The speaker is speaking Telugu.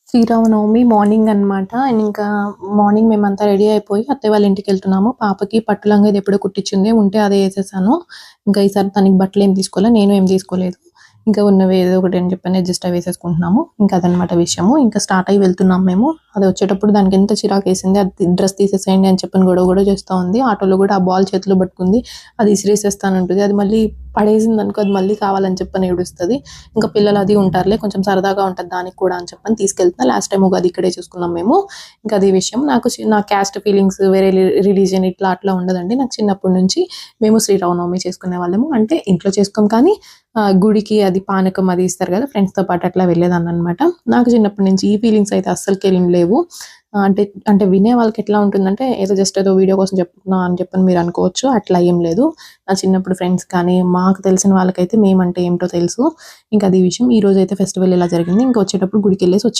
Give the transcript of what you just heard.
శ్రీరామనవమి మార్నింగ్ అనమాట. అండ్ ఇంకా మార్నింగ్ మేమంతా రెడీ అయిపోయి అత్తయ్య వాళ్ళ ఇంటికెళ్తున్నాము. పాపకి పట్టు లంగా ఇది ఎప్పుడో కుట్టించింది. ఉంటే అదే ఏసేసాను. ఇంకా ఈసారి తనకి బట్టలేం తీసుకోలే. నేను ఏం తీసుకోలేదు. ఇంకా ఉన్నవి ఏదో ఒకటి అని చెప్పని అడ్జస్ట్ అయి వేసేసుకుంటున్నాము. ఇంకా అదనమాట విషయము. ఇంకా స్టార్ట్ అయ్యి వెళ్తున్నాం మేము. అది వచ్చేటప్పుడు దానికి ఎంత చిరాకేసింది. అది డ్రెస్ తీసేసేయండి అని చెప్పని గొడవ చేస్తూ ఉంది. ఆటోలో కూడా ఆ బాల్ చేతిలో పట్టుకుంది. అది ఇసిరేసేస్తానంటుంది. అది మళ్ళీ పడేసింది అనుకో, అది మళ్ళీ కావాలని చెప్పని ఏడుస్తుంది. ఇంకా పిల్లలు అది ఉంటారులే, కొంచెం సరదాగా ఉంటుంది దానికి కూడా అని చెప్పని తీసుకెళ్తున్నా. లాస్ట్ టైం ఉగాది ఇక్కడే చూసుకున్నాం మేము. ఇంకా అది విషయం. నా క్యాస్ట్ ఫీలింగ్స్, వేరే రిలీజియన్ ఇట్లా అట్లా ఉండదండి. నాకు చిన్నప్పటి నుంచి మేము శ్రీరామనవమి చేసుకునే వాళ్ళము. అంటే ఇంట్లో చేసుకోం కానీ గుడికి అది పానకం అది ఇస్తారు కదా, ఫ్రెండ్స్తో పాటు అట్లా వెళ్ళేదాన్ని అనమాట. నాకు చిన్నప్పటి నుంచి ఈ ఫీలింగ్స్ అయితే అస్సలకి ఏం లేవు. అంటే అంటే వినే వాళ్ళకి ఎట్లా ఉంటుందంటే ఏదో జస్ట్ ఏదో వీడియో కోసం చెప్తున్నా అని చెప్పని మీరు అనుకోవచ్చు. అట్లా ఏం లేదు. నా చిన్నప్పుడు ఫ్రెండ్స్ కానీ మాకు తెలిసిన వాళ్ళకైతే మేమంటే ఏమిటో తెలుసు. ఇంకా అది విషయం. ఈ రోజు అయితే ఫెస్టివల్ ఇలా జరిగింది. ఇంకా వచ్చేటప్పుడు గుడికి వెళ్ళేసి వచ్చాము.